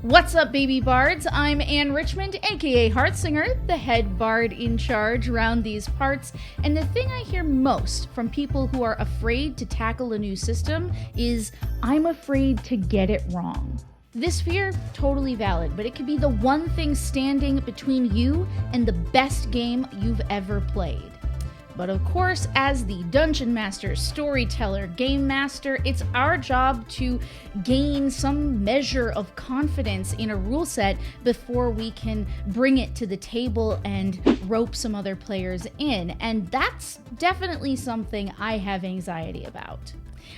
What's up, baby bards? I'm Anne Richmond, aka Heartsinger, the head bard in charge around these parts, and the thing I hear most from people who are afraid to tackle a new system is, I'm afraid to get it wrong. This fear, totally valid, but it could be the one thing standing between you and the best game you've ever played. But of course, as the Dungeon Master, Storyteller, Game Master, it's our job to gain some measure of confidence in a rule set before we can bring it to the table and rope some other players in. And that's definitely something I have anxiety about.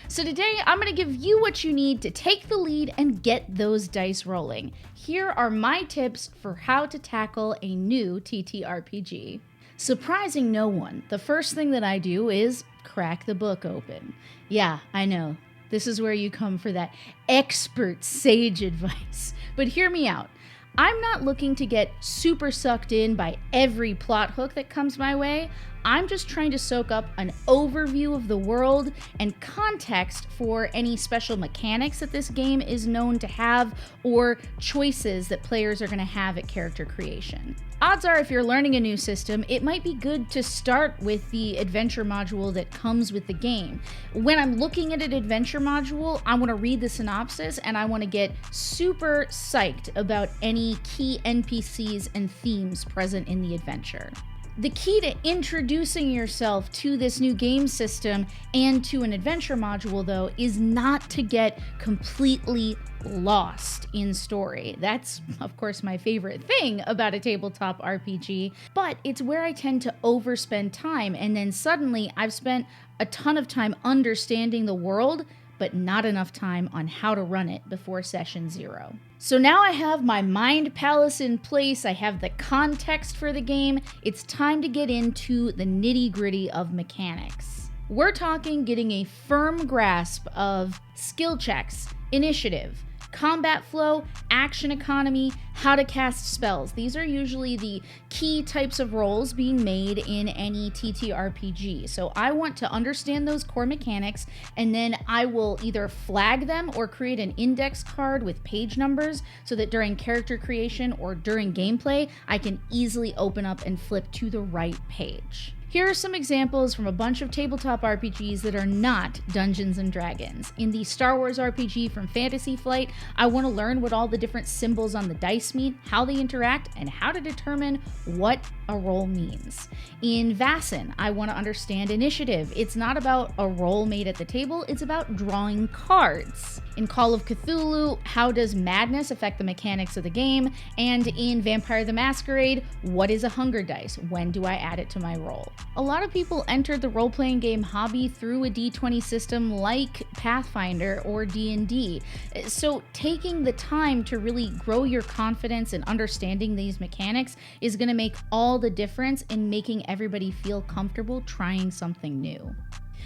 So today, I'm going to give you what you need to take the lead and get those dice rolling. Here are my tips for how to tackle a new TTRPG. Surprising no one, the first thing that I do is crack the book open. Yeah, I know, this is where you come for that expert sage advice. But hear me out. I'm not looking to get super sucked in by every plot hook that comes my way. I'm just trying to soak up an overview of the world and context for any special mechanics that this game is known to have or choices that players are going to have at character creation. Odds are, if you're learning a new system, it might be good to start with the adventure module that comes with the game. When I'm looking at an adventure module, I want to read the synopsis and I want to get super psyched about any key NPCs and themes present in the adventure. The key to introducing yourself to this new game system and to an adventure module, though, is not to get completely lost in story. That's, of course, my favorite thing about a tabletop RPG, but it's where I tend to overspend time, and then suddenly I've spent a ton of time understanding the world, but not enough time on how to run it before session 0. So now I have my mind palace in place, I have the context for the game, it's time to get into the nitty-gritty of mechanics. We're talking getting a firm grasp of skill checks, initiative, combat flow, action economy, how to cast spells. These are usually the key types of roles being made in any TTRPG. So I want to understand those core mechanics, and then I will either flag them or create an index card with page numbers so that during character creation or during gameplay, I can easily open up and flip to the right page. Here are some examples from a bunch of tabletop RPGs that are not Dungeons & Dragons. In the Star Wars RPG from Fantasy Flight, I want to learn what all the different symbols on the dice mean, how they interact, and how to determine what a roll means. In Vaesen, I want to understand initiative. It's not about a roll made at the table, it's about drawing cards. In Call of Cthulhu, how does madness affect the mechanics of the game? And in Vampire the Masquerade, what is a hunger dice? When do I add it to my roll? A lot of people entered the role-playing game hobby through a D20 system like Pathfinder or D&D. So taking the time to really grow your confidence in understanding these mechanics is going to make all the difference in making everybody feel comfortable trying something new.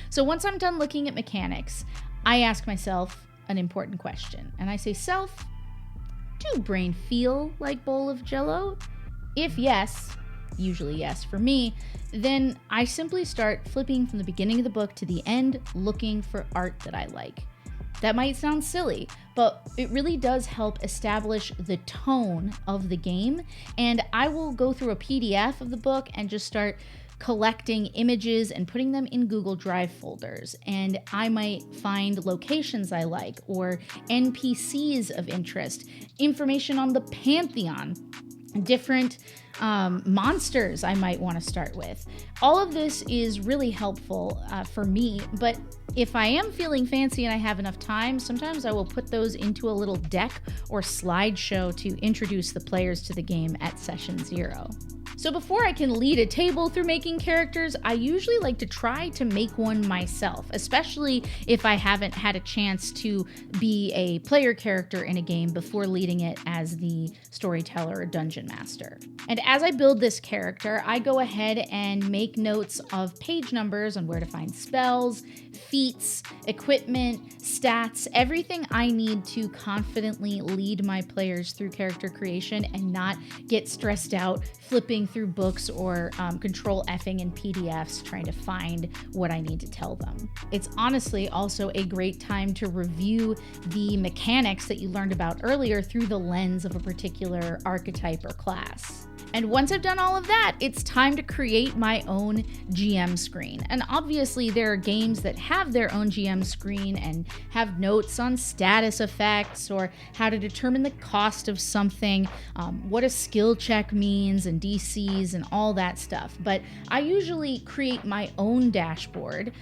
So once I'm done looking at mechanics, I ask myself an important question. And I say, self, do brain feel like bowl of jello? If yes, usually yes for me, then I simply start flipping from the beginning of the book to the end, looking for art that I like. That might sound silly, but it really does help establish the tone of the game, and I will go through a PDF of the book and just start collecting images and putting them in Google Drive folders. And I might find locations I like or NPCs of interest, information on the Pantheon, different monsters I might want to start with. All of this is really helpful for me, but if I am feeling fancy and I have enough time, sometimes I will put those into a little deck or slideshow to introduce the players to the game at session 0. So before I can lead a table through making characters, I usually like to try to make one myself, especially if I haven't had a chance to be a player character in a game before leading it as the storyteller or dungeon master. And as I build this character, I go ahead and make notes of page numbers on where to find spells, feats, equipment, stats, everything I need to confidently lead my players through character creation and not get stressed out flipping through books or control Fing in PDFs trying to find what I need to tell them. It's honestly also a great time to review the mechanics that you learned about earlier through the lens of a particular archetype or class. And once I've done all of that, it's time to create my own GM screen. And obviously there are games that have their own GM screen and have notes on status effects or how to determine the cost of something, what a skill check means and DCs and all that stuff. But I usually create my own dashboard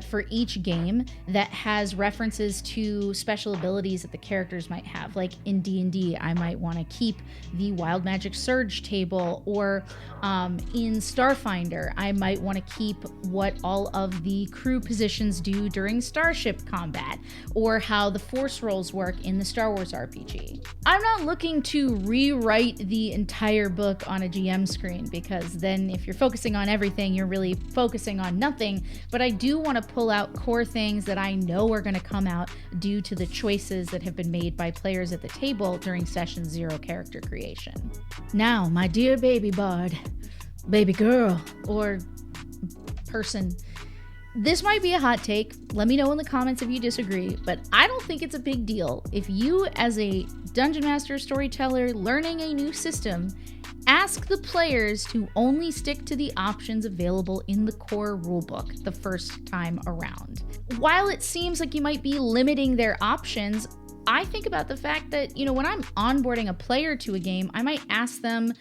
for each game that has references to special abilities that the characters might have. Like in D&D, I might want to keep the Wild Magic Surge table, or in Starfinder, I might want to keep what all of the crew positions do during starship combat, or how the force rolls work in the Star Wars RPG. I'm not looking to rewrite the entire book on a GM screen, because then if you're focusing on everything, you're really focusing on nothing, but I do want to pull out core things that I know are going to come out due to the choices that have been made by players at the table during Session 0 character creation. Now, my dear baby bard, baby girl, or person, this might be a hot take. Let me know in the comments if you disagree, but I don't think it's a big deal if you, as a dungeon master storyteller learning a new system, ask the players to only stick to the options available in the core rulebook the first time around. While it seems like you might be limiting their options, I think about the fact that, when I'm onboarding a player to a game, I might ask them,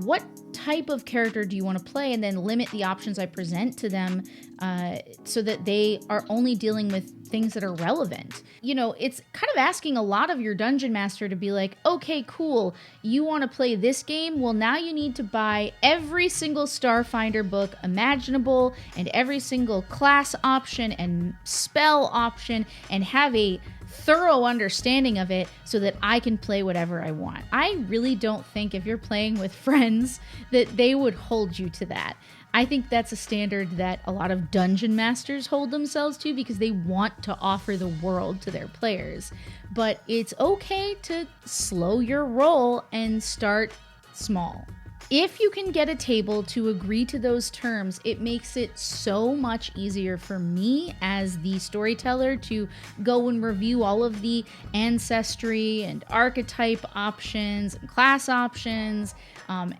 what type of character do you want to play, and then limit the options I present to them so that they are only dealing with things that are relevant. It's kind of asking a lot of your dungeon master to be like, okay, cool, you want to play this game? Well, now you need to buy every single Starfinder book imaginable and every single class option and spell option and have a thorough understanding of it so that I can play whatever I want. I really don't think if you're playing with friends that they would hold you to that. I think that's a standard that a lot of dungeon masters hold themselves to because they want to offer the world to their players. But it's okay to slow your roll and start small. If you can get a table to agree to those terms, it makes it so much easier for me as the storyteller to go and review all of the ancestry and archetype options and class options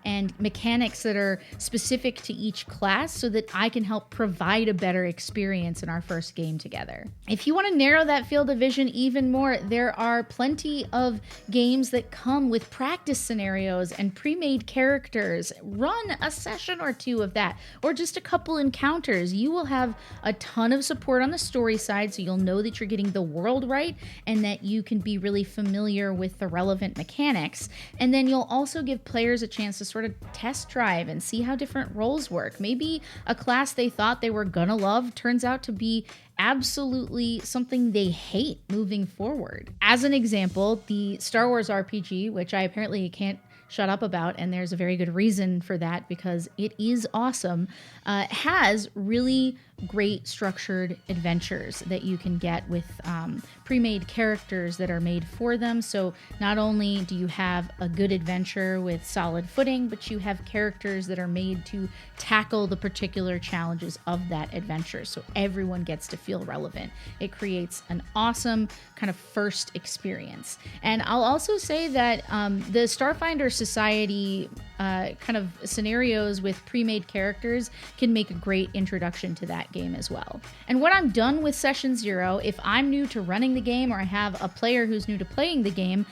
and mechanics that are specific to each class so that I can help provide a better experience in our first game together. If you want to narrow that field of vision even more, there are plenty of games that come with practice scenarios and pre-made characters. Run a session or two of that, or just a couple encounters. You will have a ton of support on the story side, so you'll know that you're getting the world right and that you can be really familiar with the relevant mechanics. And then you'll also give players a chance to sort of test drive and see how different roles work. Maybe a class they thought they were gonna love turns out to be absolutely something they hate moving forward. As an example, the Star Wars RPG, which I apparently can't shut up about, and there's a very good reason for that because it is awesome, has really great structured adventures that you can get with pre-made characters that are made for them. So not only do you have a good adventure with solid footing, but you have characters that are made to tackle the particular challenges of that adventure. So everyone gets to feel relevant. It creates an awesome kind of first experience. And I'll also say that the Starfinder Society kind of scenarios with pre-made characters can make a great introduction to that game as well. And when I'm done with Session 0, if I'm new to running the game or I have a player who's new to playing the game,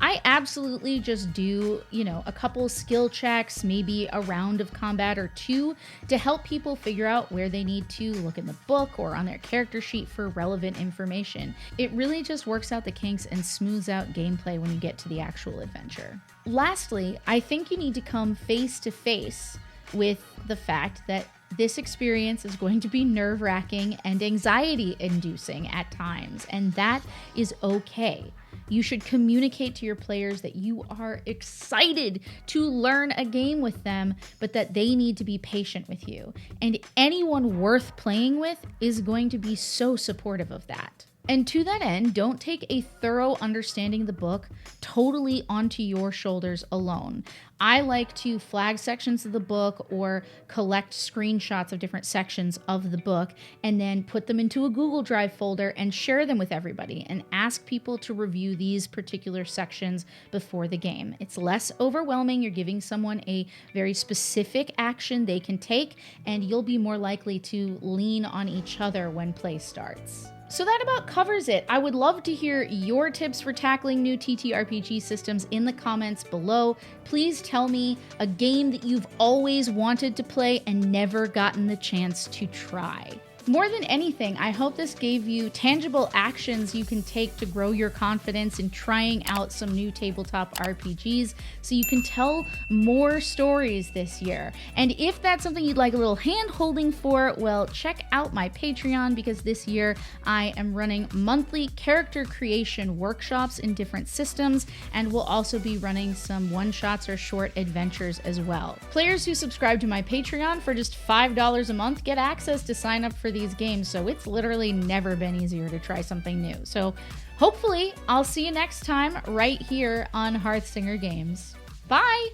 I absolutely just do, a couple skill checks, maybe a round of combat or two to help people figure out where they need to look in the book or on their character sheet for relevant information. It really just works out the kinks and smooths out gameplay when you get to the actual adventure. Lastly, I think you need to come face to face with the fact that this experience is going to be nerve-wracking and anxiety-inducing at times, and that is okay. You should communicate to your players that you are excited to learn a game with them, but that they need to be patient with you. And anyone worth playing with is going to be so supportive of that. And to that end, don't take a thorough understanding of the book totally onto your shoulders alone. I like to flag sections of the book or collect screenshots of different sections of the book and then put them into a Google Drive folder and share them with everybody and ask people to review these particular sections before the game. It's less overwhelming. You're giving someone a very specific action they can take, and you'll be more likely to lean on each other when play starts. So that about covers it. I would love to hear your tips for tackling new TTRPG systems in the comments below. Please tell me a game that you've always wanted to play and never gotten the chance to try. More than anything, I hope this gave you tangible actions you can take to grow your confidence in trying out some new tabletop RPGs so you can tell more stories this year. And if that's something you'd like a little hand-holding for, well, check out my Patreon, because this year I am running monthly character creation workshops in different systems, and we'll also be running some one-shots or short adventures as well. Players who subscribe to my Patreon for just $5 a month get access to sign up for these games, so it's literally never been easier to try something new. So hopefully I'll see you next time right here on Hearthsinger Games. Bye!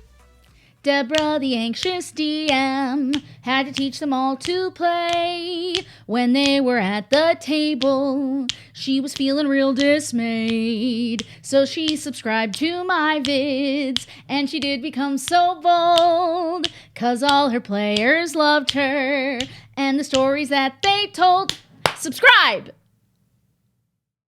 Deborah, the anxious DM, had to teach them all to play. When they were at the table, she was feeling real dismayed. So she subscribed to my vids, and she did become so bold, 'cause all her players loved her, and the stories that they told. Subscribe!